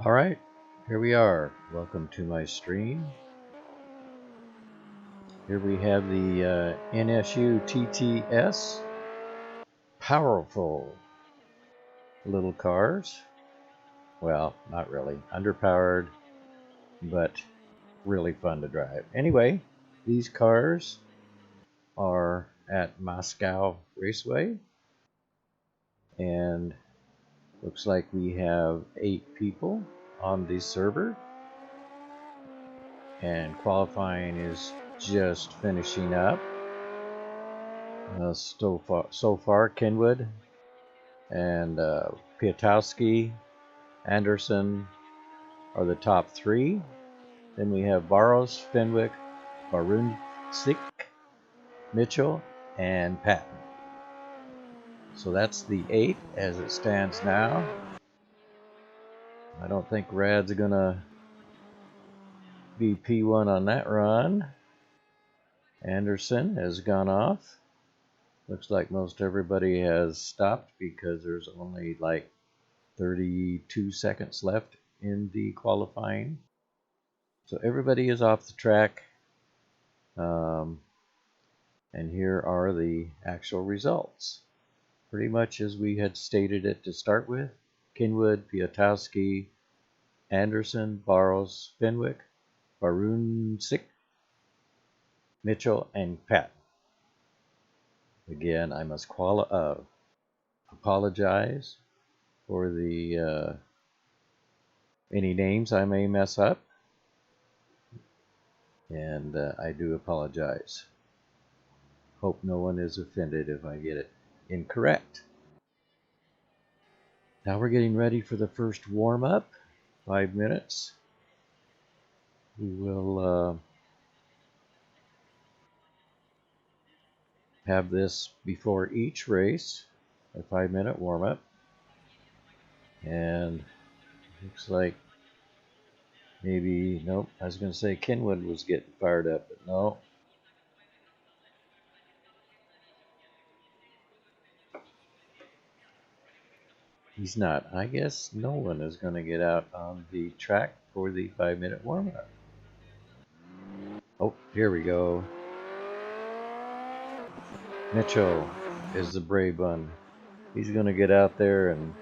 Alright, here we are. Welcome to my stream. Here we have the NSU TTS. Powerful little cars. Well, not really. Underpowered, but really fun to drive. Anyway, these cars are at Moscow Raceway. And looks like we have 8 people on the server. And qualifying is just finishing up. So far, Kenwood and Piatowski, Anderson are the top 3. Then we have Barros, Fenwick, Barunsik, Mitchell, and Patton. So that's the 8 as it stands now. I don't think Rad's gonna be P1 on that run. Anderson has gone off. Looks like most everybody has stopped because there's only like 32 seconds left in the qualifying. So everybody is off the track. And here are the actual results. Pretty much as we had stated it to start with. Kenwood, Piatowski, Anderson, Barros, Fenwick, Barunsik, Mitchell, and Pat. Again, I must apologize for the any names I may mess up, and I do apologize. Hope no one is offended if I get it incorrect. Now we're getting ready for the first warm-up, 5 minutes. We will have this before each race, a 5-minute warm-up. And looks like maybe, nope, I was going to say Kenwood was getting fired up, but no. He's not. I guess no one is going to get out on the track for the 5-minute warm-up. Oh, here we go. Mitchell is the brave one. He's going to get out there and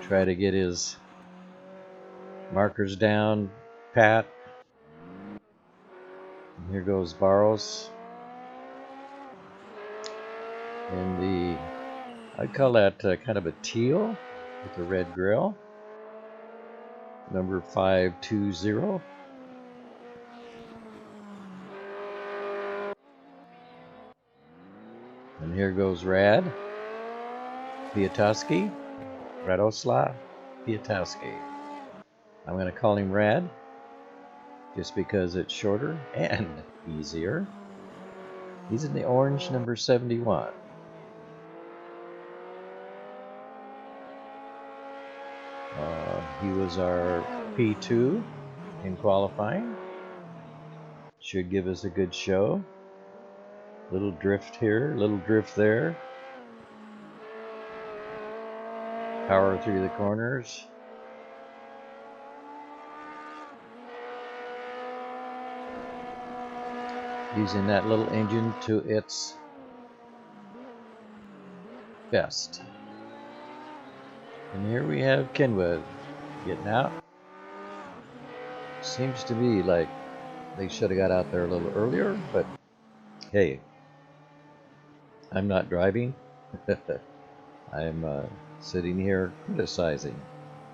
try to get his markers down. Pat. And here goes Barros. In the, I'd call that kind of a teal with a red grill. Number 520. And here goes Rad Piatowski, Radoslav Piatowski. I'm going to call him Rad just because it's shorter and easier. He's in the orange, number 71. He was our P2 in qualifying. Should give us a good show. Little drift here, little drift there. Power through the corners. Using that little engine to its best. And here we have Kenwood getting out. Seems to be like they should have got out there a little earlier, but hey, I'm not driving. I'm sitting here criticizing,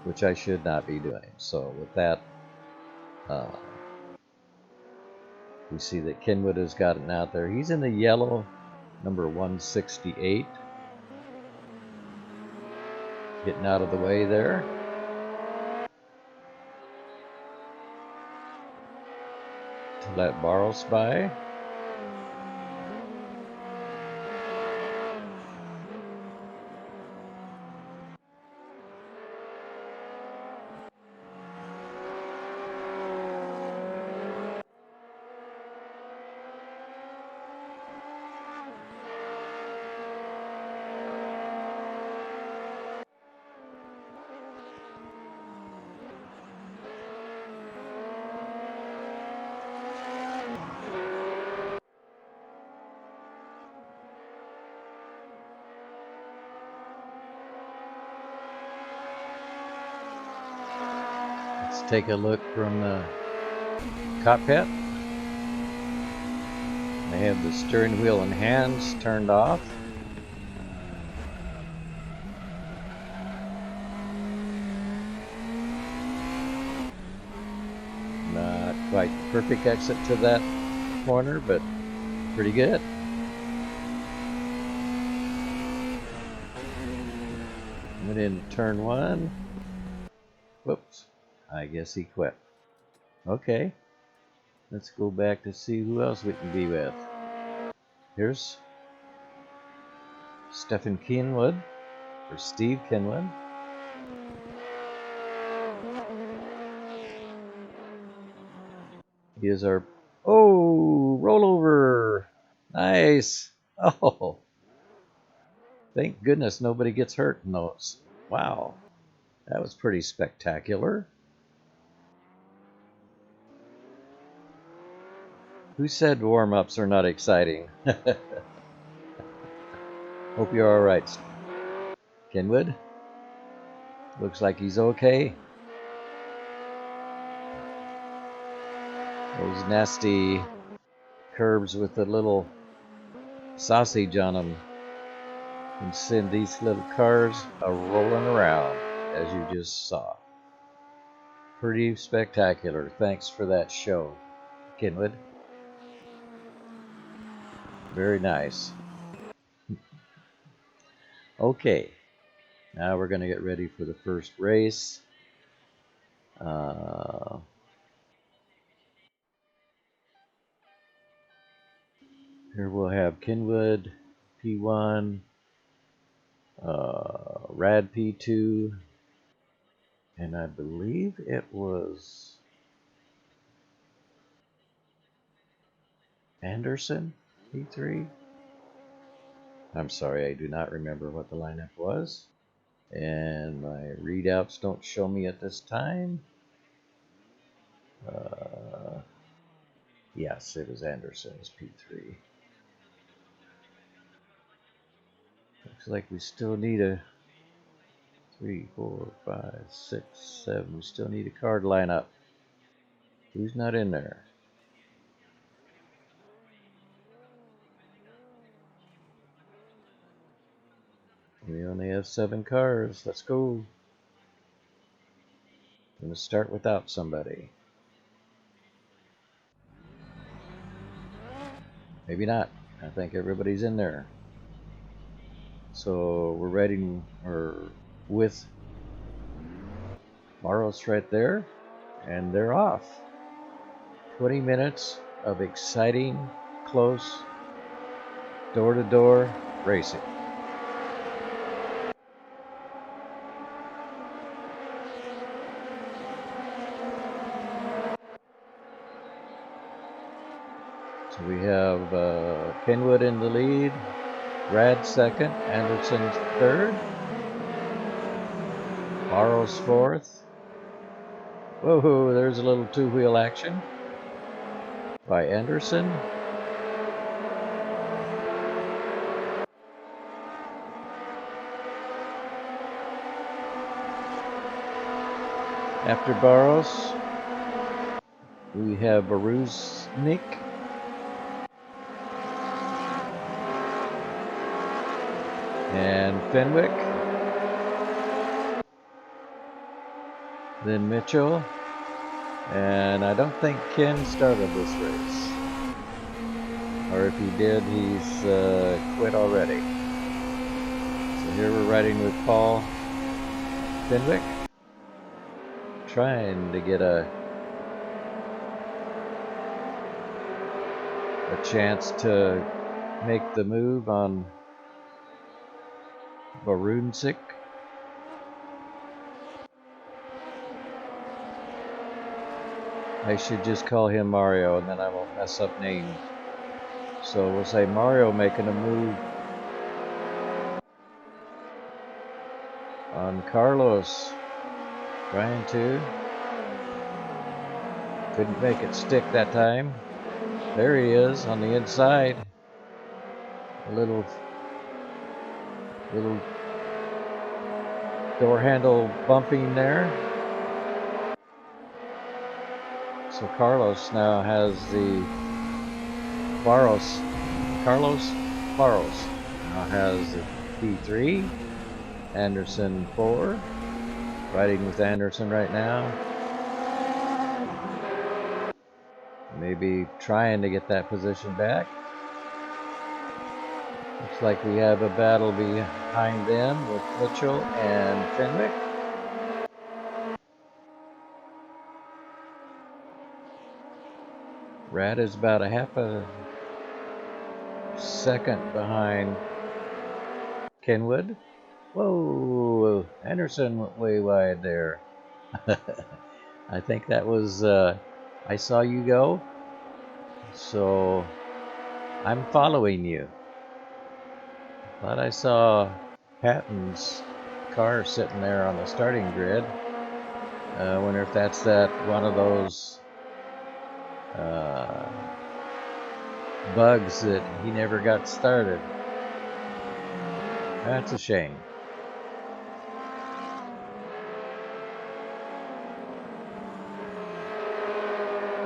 which I should not be doing. So with that, we see that Kenwood has gotten out there. He's in the yellow, number 168. Getting out of the way there. To let Barros by. Let's take a look from the cockpit. I have the steering wheel and hands turned off. Not quite the perfect exit to that corner, but pretty good. Went into turn one. Whoops, I guess he quit. Okay, let's go back to see who else we can be with. Here's Stephen Kenwood, or Steve Kenwood. He is our, oh, rollover. Nice. Oh, thank goodness nobody gets hurt in those. Wow, that was pretty spectacular. Who said warm-ups are not exciting? Hope you're all right, Kenwood. Looks like he's okay. Those nasty curbs with the little sausage on them can send these little cars a-rolling around, as you just saw. Pretty spectacular. Thanks for that show, Kenwood. Very nice. Okay, now we're going to get ready for the first race. Here we'll have Kenwood P1, Rad P2, and I believe it was Anderson P3. I'm sorry, I do not remember what the lineup was, and my readouts don't show me at this time. Yes, it was Anderson's P3. Looks like we still need a 3, 4, 5, 6, 7. We still need a card lineup. Who's not in there? We only have 7 cars. Let's go. I'm going to start without somebody. Maybe not. I think everybody's in there. So we're riding with Maros right there, and they're off. 20 minutes of exciting, close, door-to-door racing. So we have Kenwood in the lead, Rad second, Anderson third, Maros fourth. Whoa, there's a little two-wheel action by Anderson. After Barros, we have Baruznik. And Fenwick. Then Mitchell. And I don't think Ken started this race. Or if he did, he's quit already. So here we're riding with Paul Fenwick. Trying to get a chance to make the move on Barunsik. I should just call him Mario and then I won't mess up names. So we'll say Mario making a move on Carlos. Trying to. Couldn't make it stick that time. There he is on the inside. A little door handle bumping there. So Carlos now has the Carlos Barros now has the P3, Anderson 4, riding with Anderson right now. Maybe trying to get that position back. Looks like we have a battle behind them with Mitchell and Fenwick. Rad is about a half a second behind Kenwood. Whoa, Anderson went way wide there. I think that was, I saw you go, so I'm following you. Thought I saw Patton's car sitting there on the starting grid. I wonder if that's one of those bugs that he never got started. That's a shame.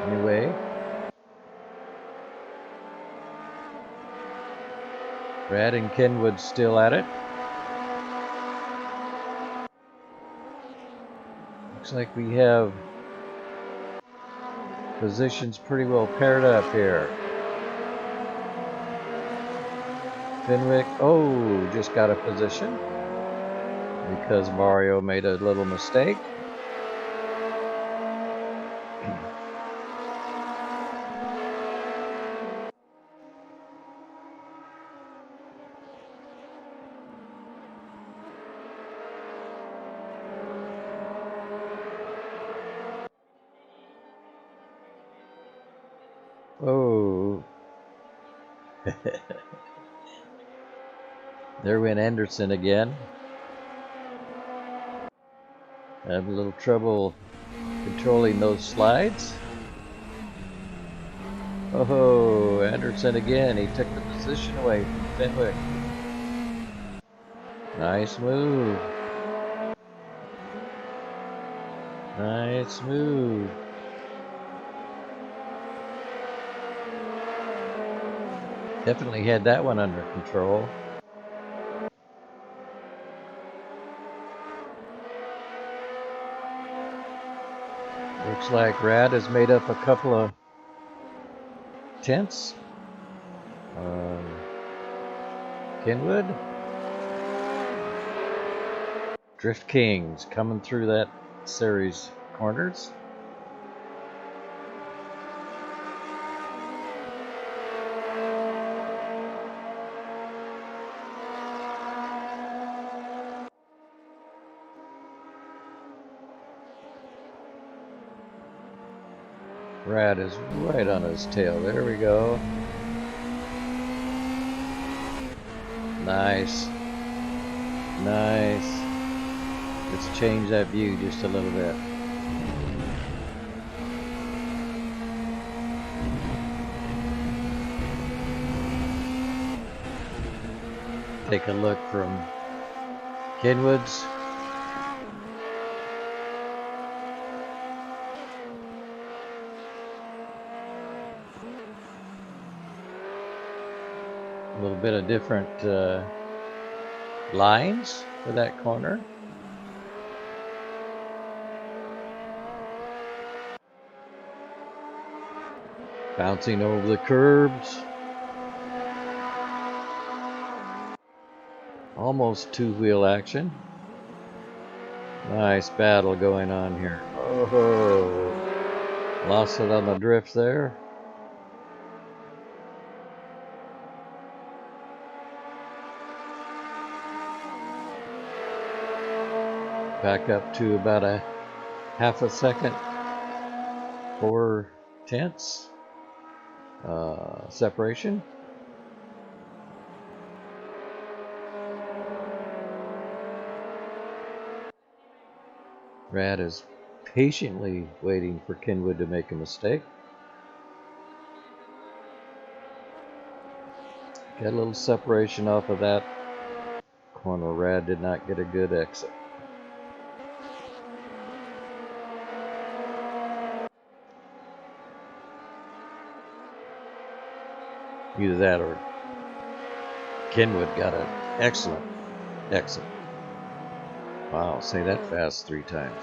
Anyway, Brad and Kenwood still at it. Looks like we have positions pretty well paired up here. Fenwick, oh, just got a position because Mario made a little mistake. Oh. There went Anderson again. I have a little trouble controlling those slides. Oh, Anderson again. He took the position away from Fenwick. Nice move. Nice move. Definitely had that one under control. Looks like Rad has made up a couple of tenths. Kenwood. Drift Kings coming through that series corners. Rad is right on his tail. There we go. Nice. Nice. Let's change that view just a little bit. Take a look from Kenwood's. A little bit of different lines for that corner. Bouncing over the curbs. Almost two-wheel action. Nice battle going on here. Oh, lost it on the drift there. Back up to about a half a second, 4 tenths separation. Rad is patiently waiting for Kenwood to make a mistake. Got a little separation off of that corner. Rad did not get a good exit. Either that or Kenwood got an excellent exit. Wow, say that fast 3 times.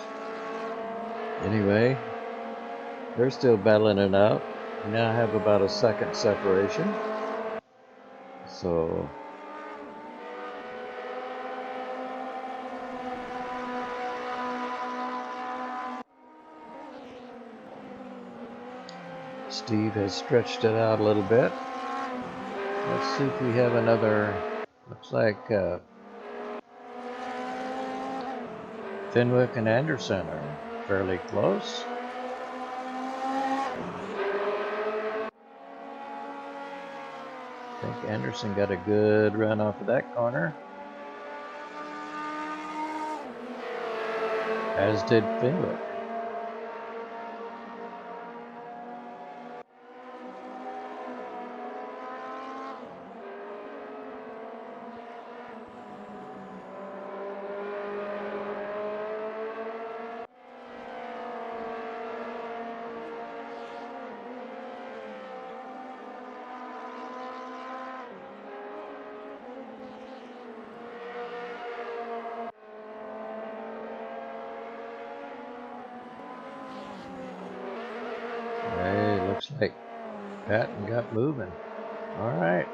Anyway, they're still battling it out. We now have about a second separation. So Steve has stretched it out a little bit. Let's see if we have another. Looks like Fenwick and Anderson are fairly close. I think Anderson got a good run off of that corner, as did Fenwick. Hey, looks like Patton got moving. All right.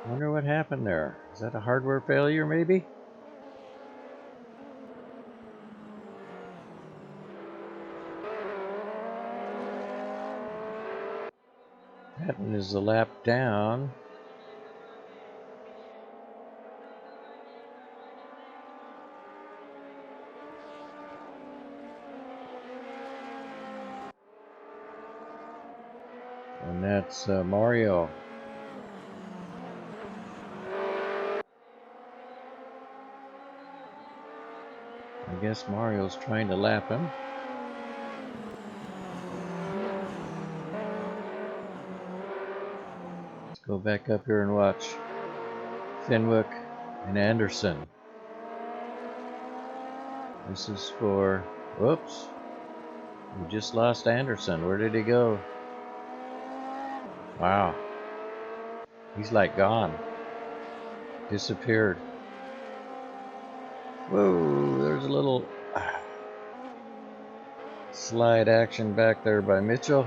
Wonder what happened there. Is that a hardware failure, maybe? Patton is a lap down. And that's Mario. I guess Mario's trying to lap him. Let's go back up here and watch Fenwick and Anderson. This is for, whoops, we just lost Anderson. Where did he go? Wow, he's like gone, disappeared. Whoa, there's a little slide action back there by Mitchell.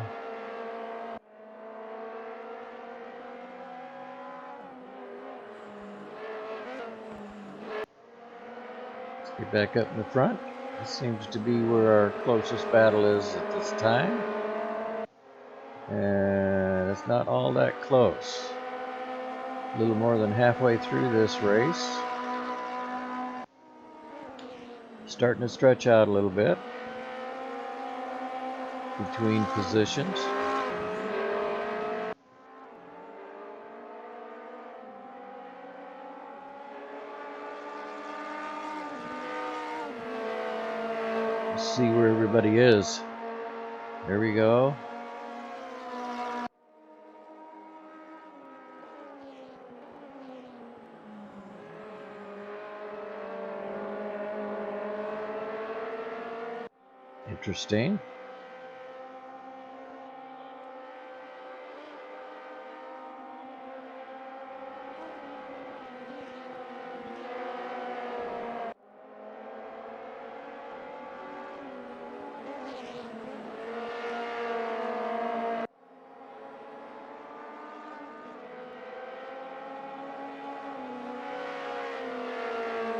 Let's get back up in the front. This seems to be where our closest battle is at this time. And it's not all that close. A little more than halfway through this race. Starting to stretch out a little bit between positions. Let's see where everybody is. There we go. Interesting.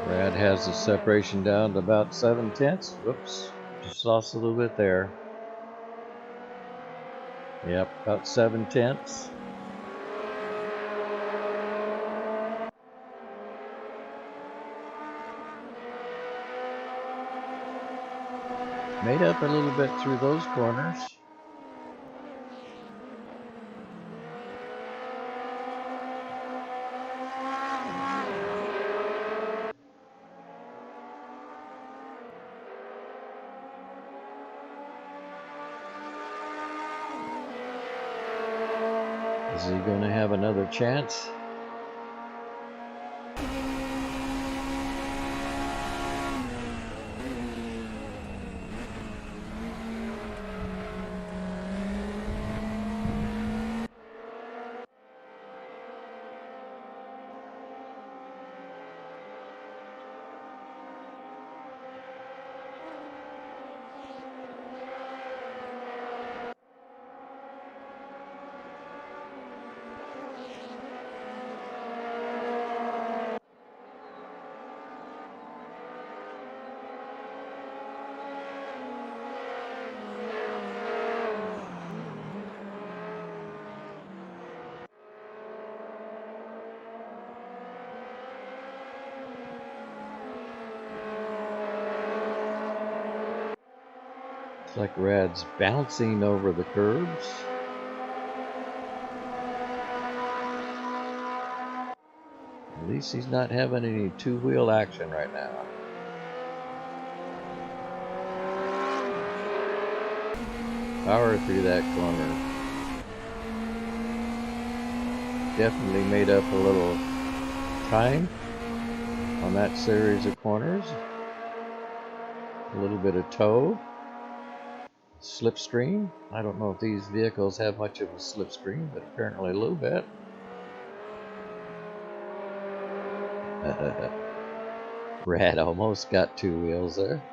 Brad has the separation down to about 7/10. Whoops, just lost a little bit there. Yep, about 7/10. Made up a little bit through those corners. Is he going to have another chance? Looks like Rad's bouncing over the curbs. At least he's not having any two-wheel action right now. Power through that corner. Definitely made up a little time on that series of corners. A little bit of toe. Slipstream. I don't know if these vehicles have much of a slipstream, but apparently a little bit. Rad almost got two wheels there.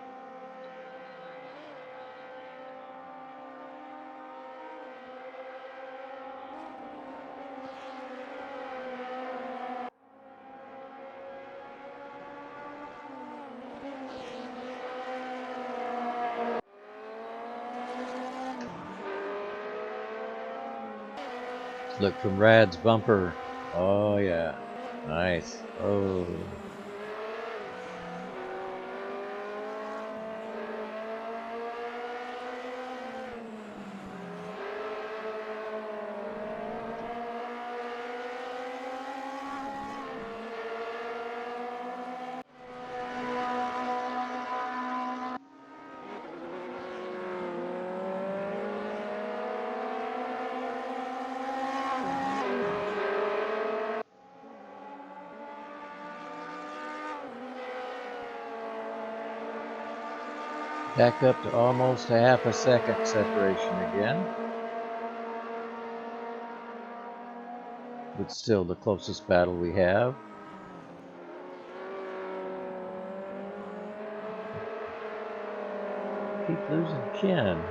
Look from Rad's bumper. Oh yeah, nice. Oh. Back up to almost a half a second separation again. But still the closest battle we have. Keep losing Ken.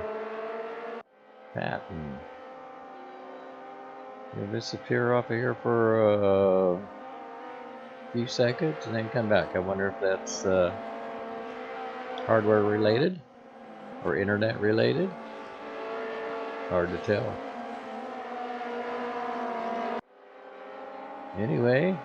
Patton. He'll disappear off of here for a few seconds and then come back. I wonder if that's hardware related or internet related. Hard to tell. Anyway.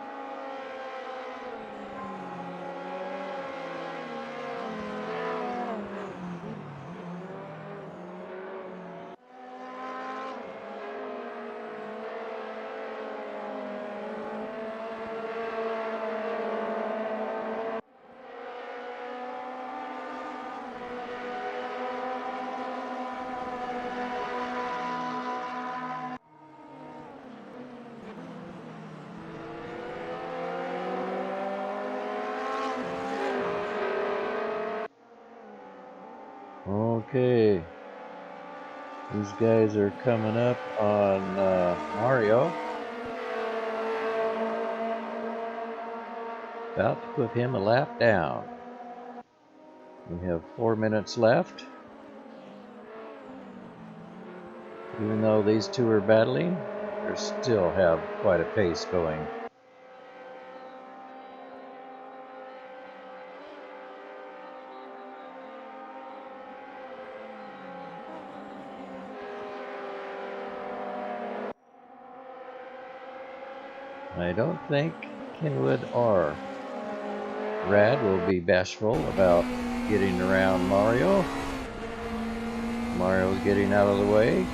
Okay, these guys are coming up on Mario. About to put him a lap down. We have 4 minutes left. Even though these two are battling, they still have quite a pace going. I don't think Kenwood or Rad will be bashful about getting around Mario. Mario's getting out of the way.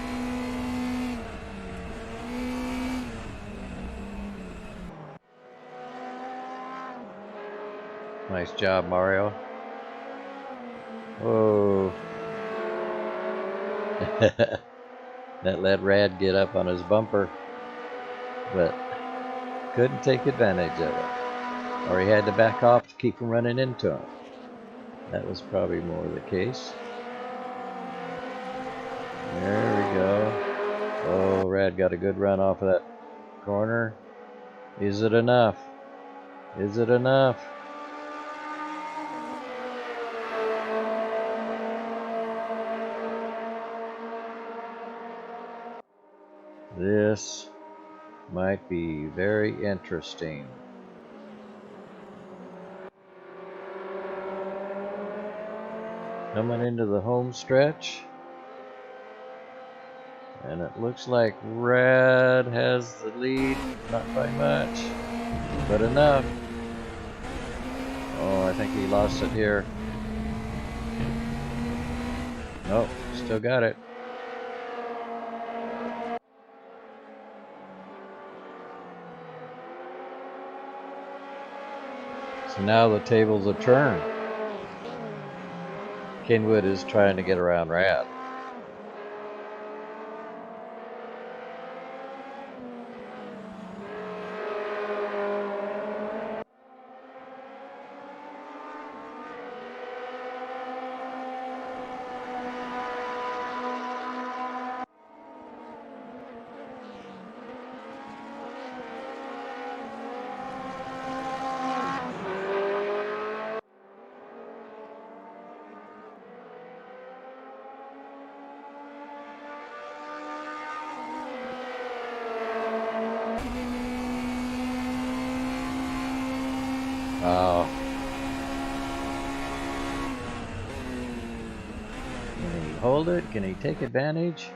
Nice job, Mario. Whoa. That let Rad get up on his bumper, but couldn't take advantage of it. Or he had to back off to keep from running into him. That was probably more the case. There we go. Oh, Rad got a good run off of that corner. Is it enough? Is it enough? This might be very interesting. Coming into the home stretch. And it looks like Rad has the lead, not by much, but enough. Oh, I think he lost it here. Oh, still got it. So now the tables are turned. Kenwood is trying to get around Rad. Oh. Can he hold it? Can he take advantage?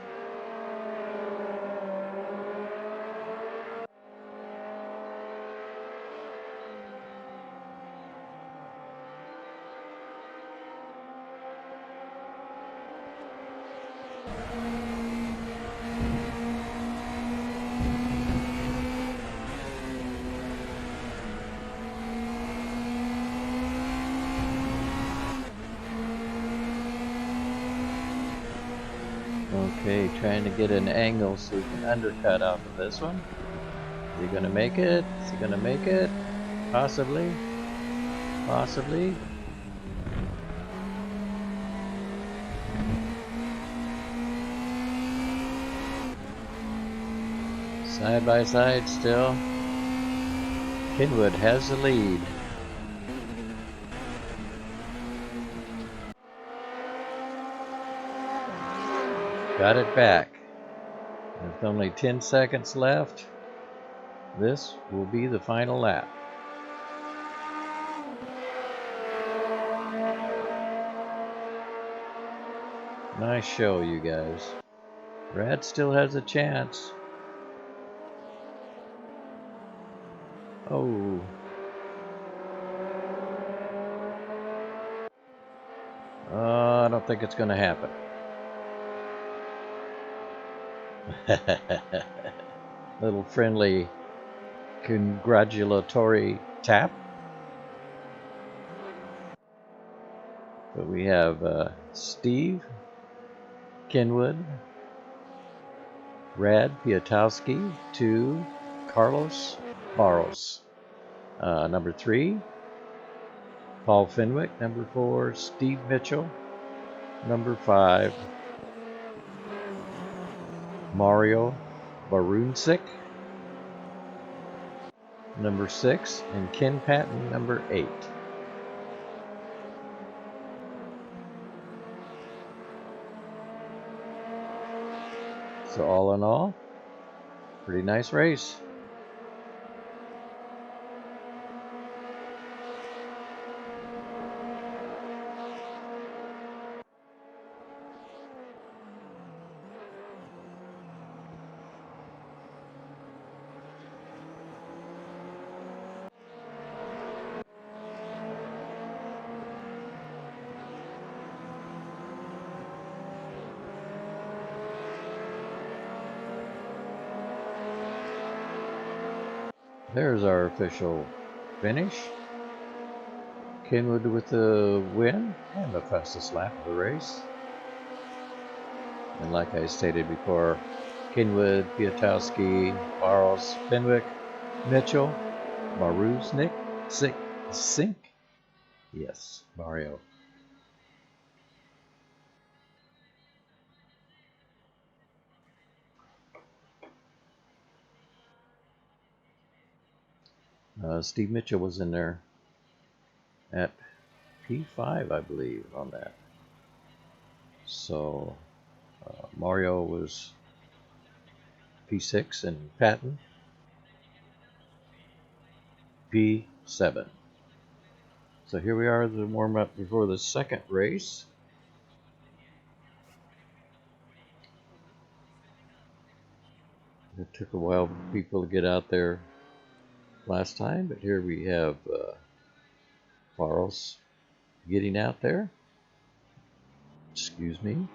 Okay, trying to get an angle so we can undercut off of this one. Is he gonna make it? Is he gonna make it? Possibly. Possibly. Side by side still. Kenwood has the lead. Got it back. With only 10 seconds left, this will be the final lap. Nice show, you guys. Rad still has a chance. Oh. I don't think it's going to happen. Little friendly congratulatory tap. But we have Steve Kenwood, Rad Piatowski, 2, Carlos Barros, number 3, Paul Fenwick, number 4, Steve Mitchell, number 5, Mario Barunsik, number 6, and Ken Patton, number 8. So all in all, pretty nice race. There's our official finish. Kenwood with the win and the fastest lap of the race. And like I stated before, Kenwood, Piatowski, Barros, Fenwick, Mitchell, Maruznik, Sink. Yes, Mario. Steve Mitchell was in there at P5, I believe, on that. So Mario was P6 and Patton P7. So here we are, the warm-up before the second race. It took a while for people to get out there last time, but here we have Barros getting out there. Excuse me.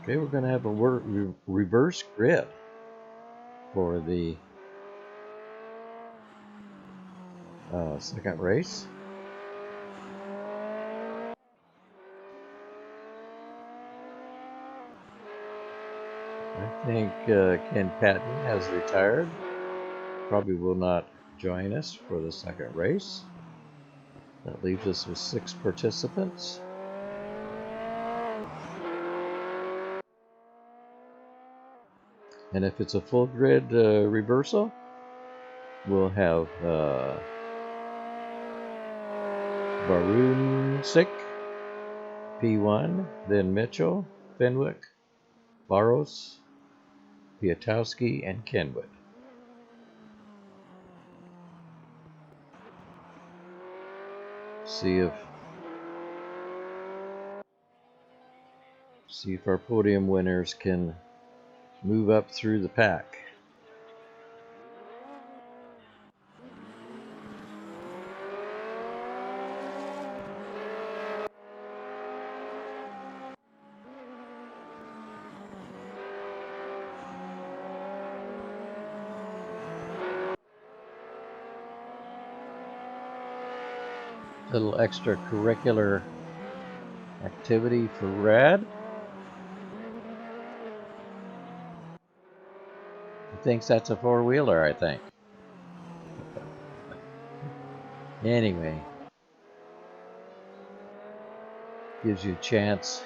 Okay, we're going to have a reverse grid for the second race. I think Ken Patton has retired. Probably will not join us for the second race. That leaves us with 6 participants. And if it's a full grid reversal, we'll have Barunsik, P1, then Mitchell, Fenwick, Barros, Piatowski, and Kenwood. See if our podium winners can move up through the pack. Little extracurricular activity for Rad. He thinks that's a four-wheeler, I think. Anyway, gives you a chance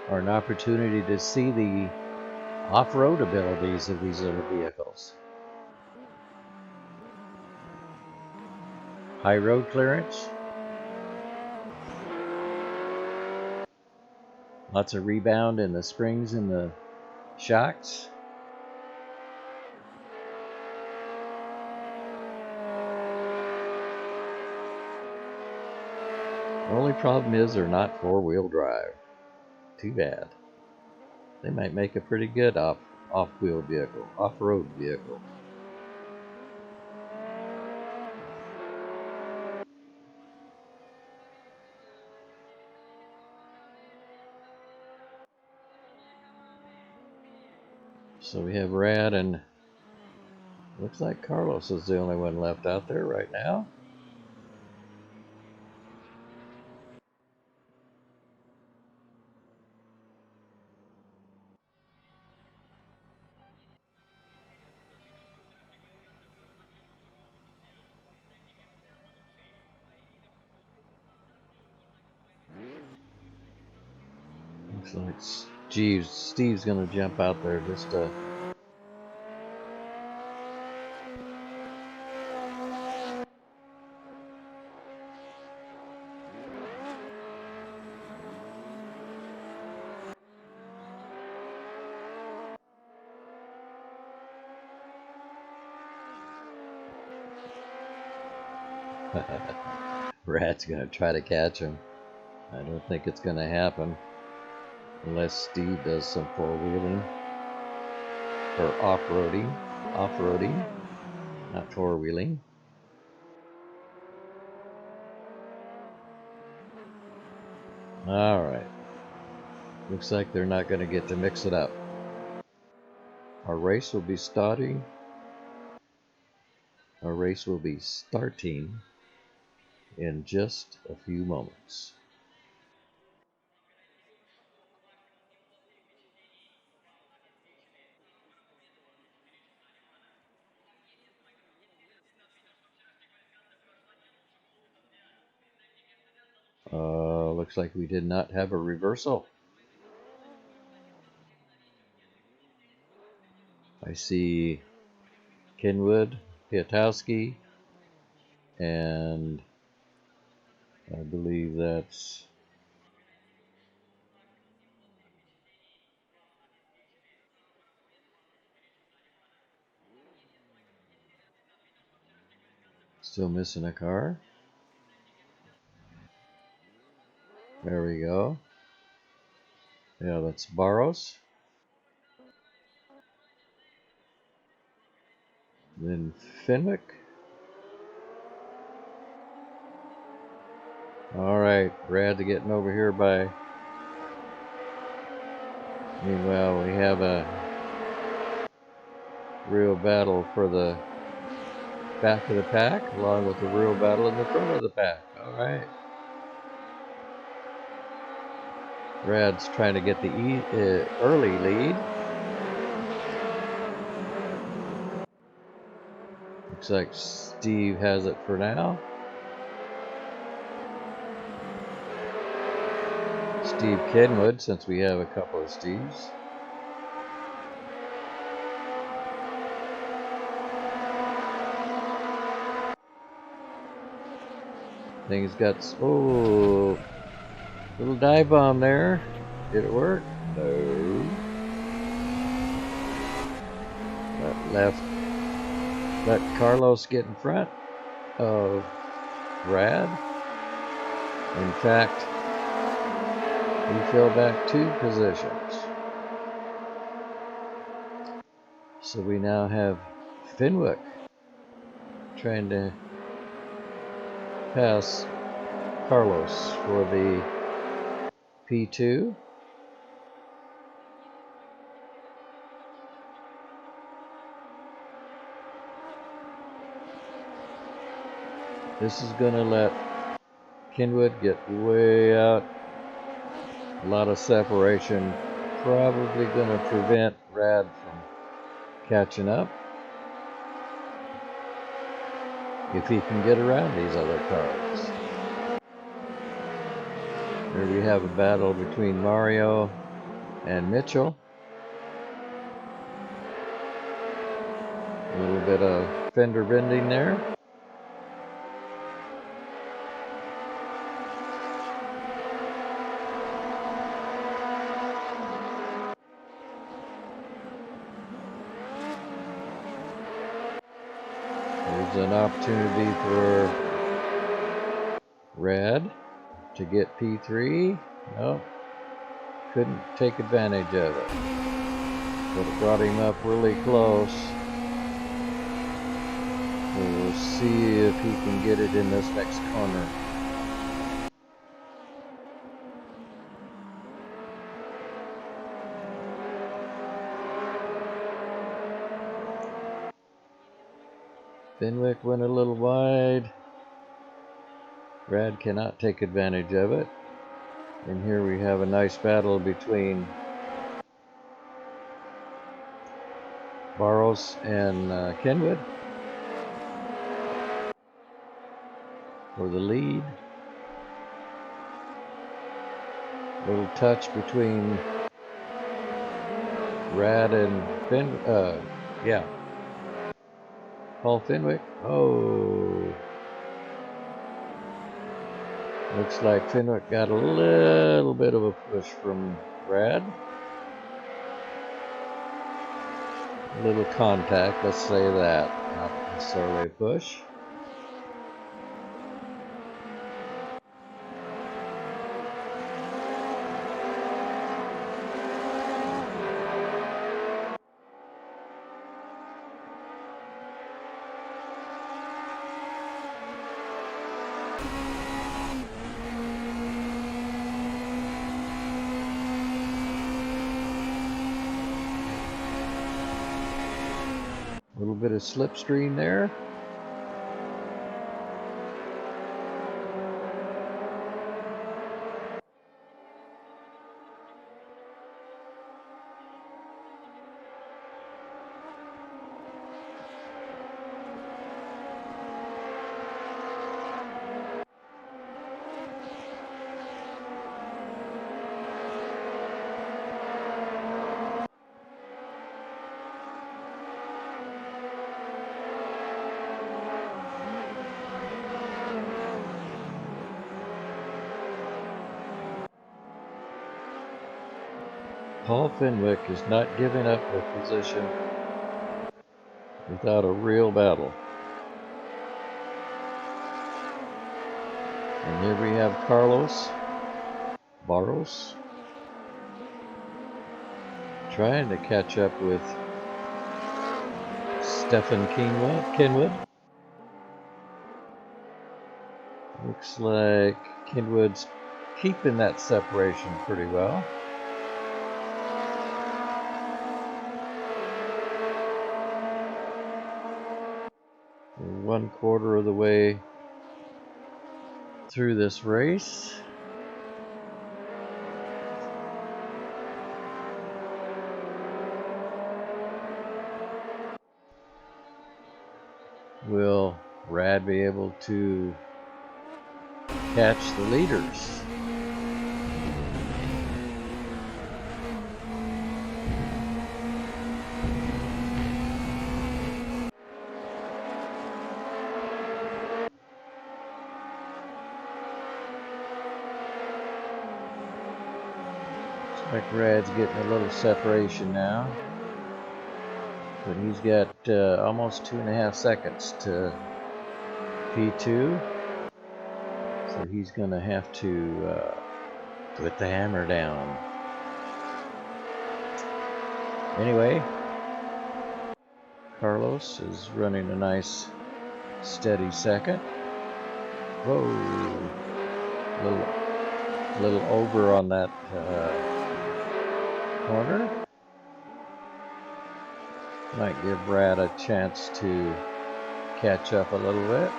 or an opportunity to see the off-road abilities of these little vehicles. High road clearance. Lots of rebound in the springs and the shocks. The only problem is they're not four-wheel drive. Too bad. They might make a pretty good off-wheel vehicle, off-road vehicle. So we have Rad, and looks like Carlos is the only one left out there right now. Looks like Steve's gonna jump out there just to Rat's gonna try to catch him. I don't think it's gonna happen unless Steve does some four-wheeling or off-roading, not four-wheeling. All right. Looks like they're not going to get to mix it up. Our race will be starting. Our race will be starting in just a few moments. Looks like we did not have a reversal. I see Kenwood, Piatowski, and I believe that's still missing a car. There we go. Yeah, that's Barros. Then Fenwick. Alright, Brad's getting over here by. Meanwhile, we have a real battle for the back of the pack, along with the real battle in the front of the pack. Alright. Brad's trying to get the early lead. Looks like Steve has it for now. Steve Kenwood, since we have a couple of Steves. Things got, oh, little dive bomb there. Did it work? No. Let Carlos get in front of Brad. In fact, he fell back 2 positions. So we now have Fenwick trying to pass Carlos for the P2. This is going to let Kenwood get way out. A lot of separation. Probably going to prevent Brad from catching up. If he can get around these other cars. Here we have a battle between Mario and Mitchell. A little bit of fender bending there. There's an opportunity for Red to get P3. Nope. Couldn't take advantage of it. But it brought him up really close. So we'll see if he can get it in this next corner. Fenwick went a little wide. Brad cannot take advantage of it. And here we have a nice battle between Barros and Kenwood for the lead. Little touch between Brad and Paul Fenwick. Oh. Looks like Fenwick got a little bit of a push from Brad. A little contact, let's say that. Not necessarily a push. A little bit of slipstream there. Paul Fenwick is not giving up a position without a real battle. And here we have Carlos Barros trying to catch up with Kenwood. Looks like Kenwood's keeping that separation pretty well. We're 1/4 of the way through this race. Will Rad be able to catch the leaders? Looks like Rad's getting a little separation now, but he's got almost 2.5 seconds to P2, so he's gonna have to put the hammer down. Anyway, Carlos is running a nice steady second. Whoa, little over on that corner. Might give Rad a chance to catch up a little bit.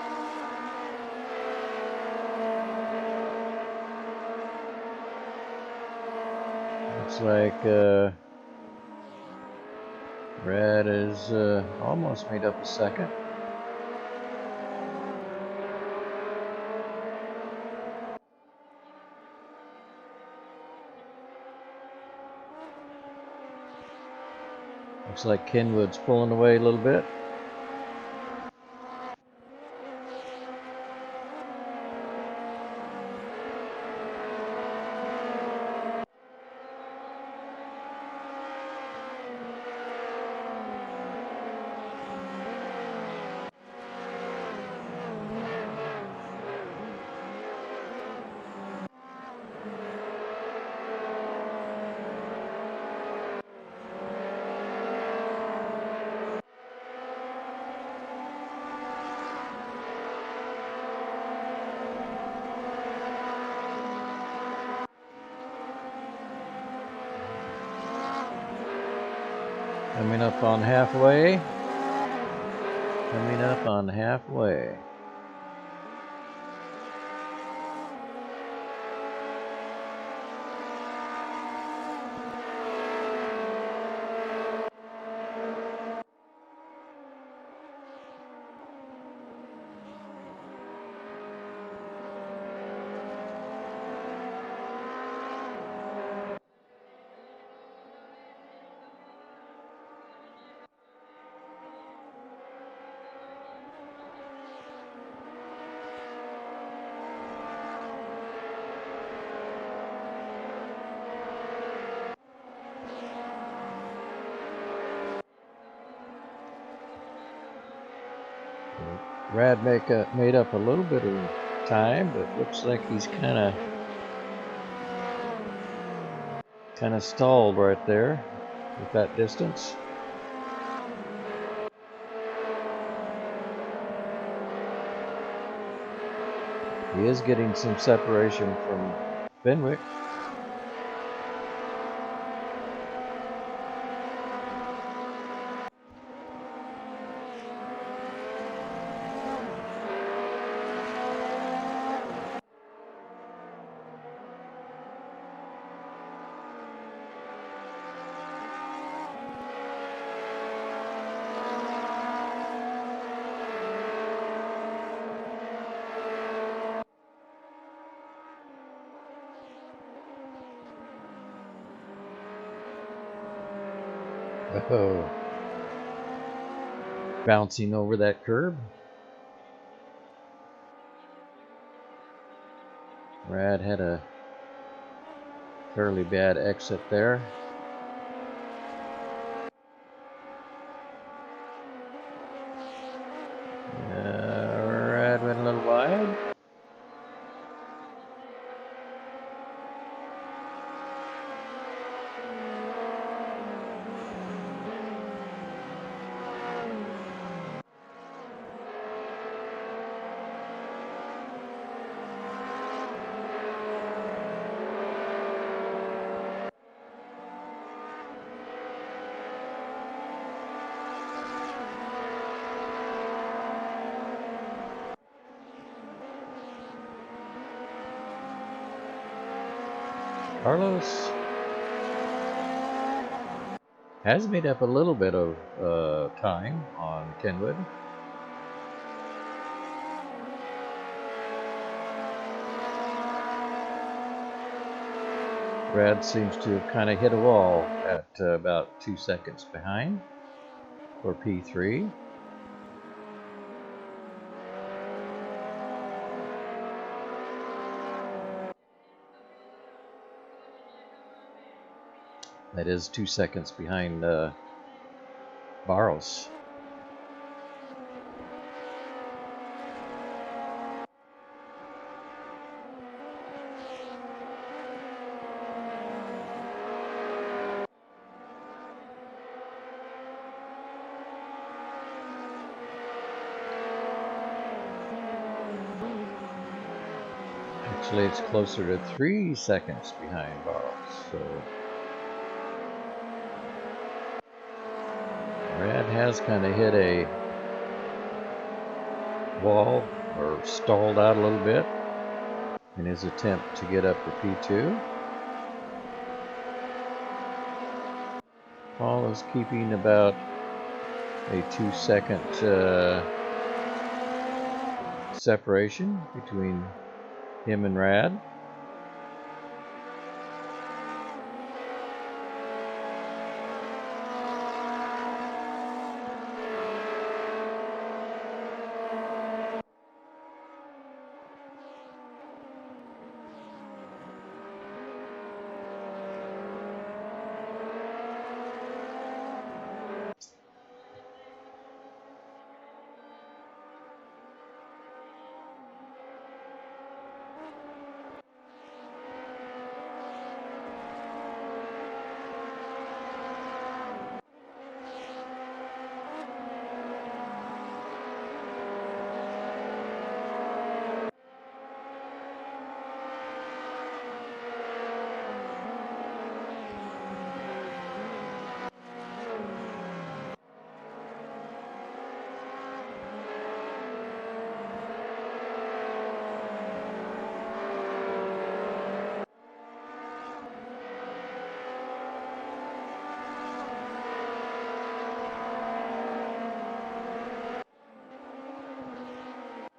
Looks like Rad is almost made up a second. Looks like Kenwood's pulling away a little bit. Coming up on halfway. Coming up on halfway. Rad made up a little bit of time, but looks like he's kind of stalled right there with that distance. He is getting some separation from Fenwick. Oh, bouncing over that curb. Rad had a fairly bad exit there. Rad went a little wide. Carlos has made up a little bit of time on Kenwood. Brad seems to have kind of hit a wall at about 2 seconds behind for P3. That is 2 seconds behind Barros. Actually, it's closer to 3 seconds behind Barros. So Brad has kind of hit a wall or stalled out a little bit in his attempt to get up to P2. Paul is keeping about a 2 second separation between him and Rad.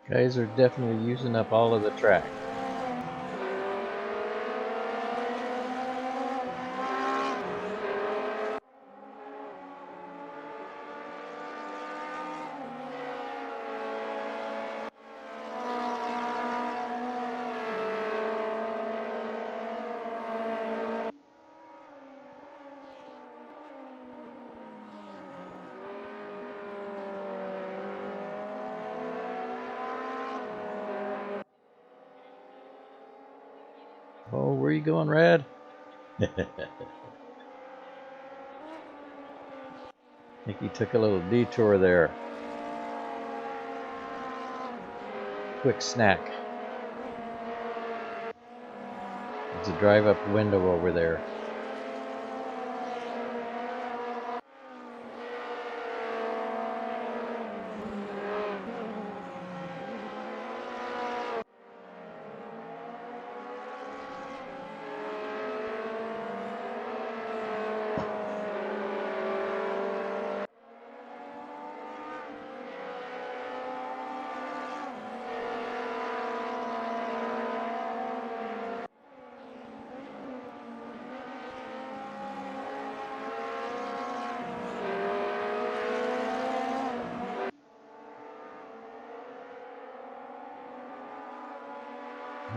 Guys are definitely using up all of the track. Oh, where are you going, Rad? I think he took a little detour there. Quick snack. There's a drive-up window over there.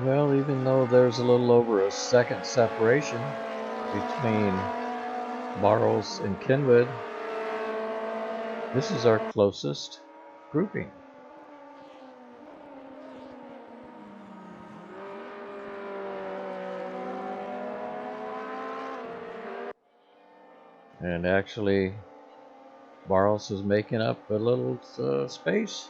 Well, even though there's a little over a second separation between Barros and Kenwood, this is our closest grouping. And actually, Barros is making up a little space.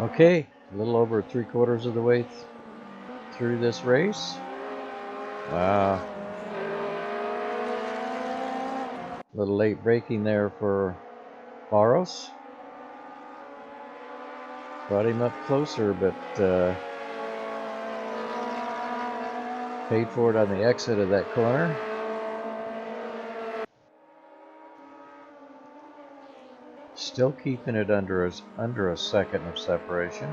Okay, a little over 3/4 of the way through this race. Wow. A little late braking there for Barros. Brought him up closer, but paid for it on the exit of that corner. Still keeping it under a second of separation.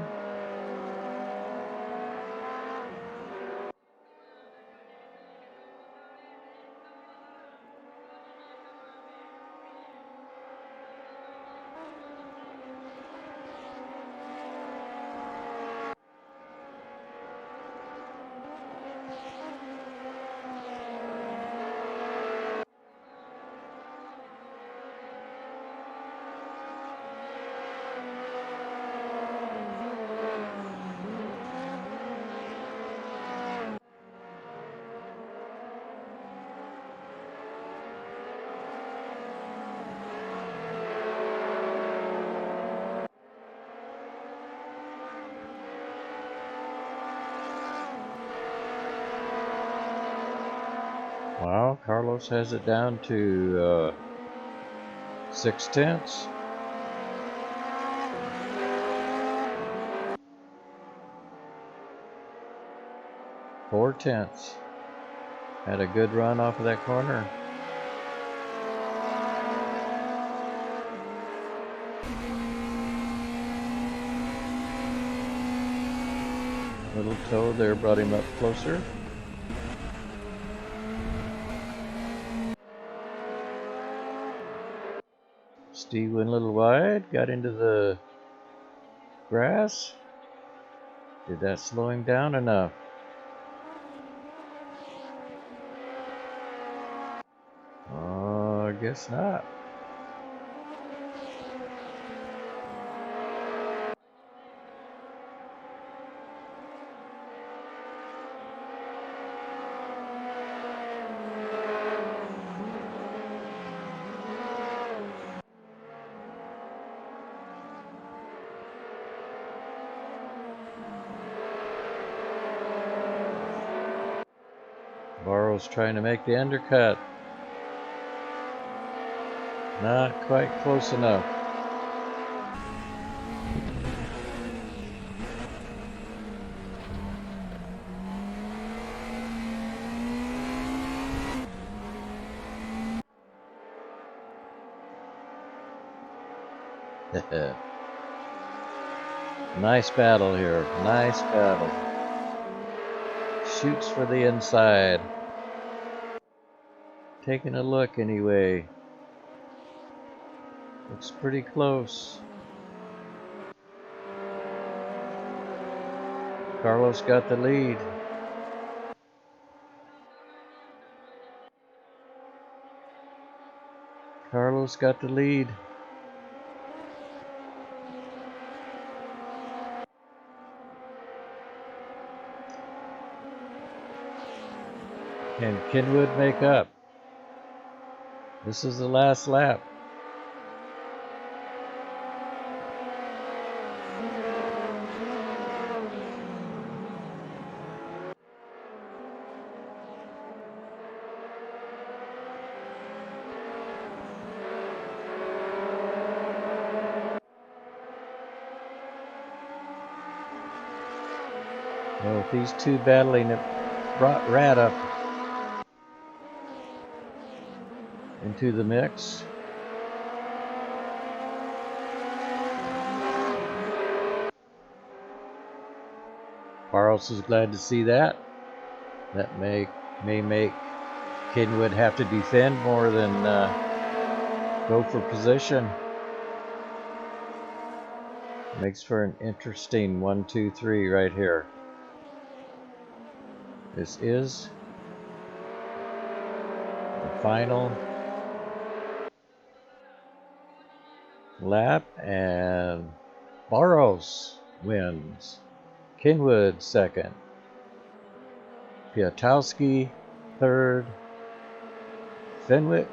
Wow, Carlos has it down to 6/10. 4/10. Had a good run off of that corner. Little toe there brought him up closer. Steve went a little wide, got into the grass. Did that slow him down enough? I guess not. Barros trying to make the undercut. Not quite close enough. Nice battle here. Nice battle. Shoots for the inside. Taking a look anyway. Looks pretty close. Carlos got the lead. Carlos got the lead. Can Kenwood make up? This is the last lap. Well, if these two battling, it brought Rat up into the mix. Barros is glad to see that. That may make Kenwood have to defend more than go for position. Makes for an interesting 1, 2, 3 right here. This is the final lap, and Barros wins. Kenwood second. Piatowski third. Fenwick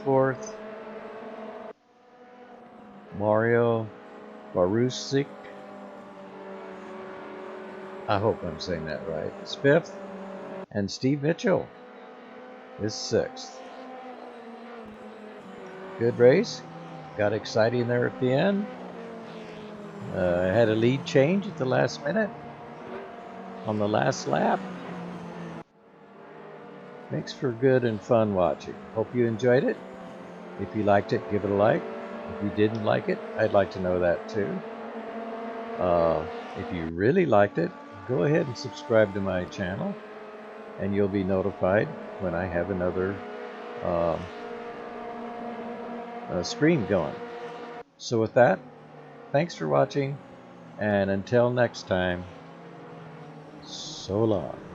fourth. Mario Barusik I hope I'm saying that right, is 5th, and Steve Mitchell is 6th. Good race. Got exciting there at the end. Had a lead change at the last minute on the last lap. Makes for good and fun watching. Hope you enjoyed it. If you liked it, give it a like. If you didn't like it, I'd like to know that too. If you really liked it, go ahead and subscribe to my channel, and you'll be notified when I have another screen going. So with that, thanks for watching, and until next time, so long.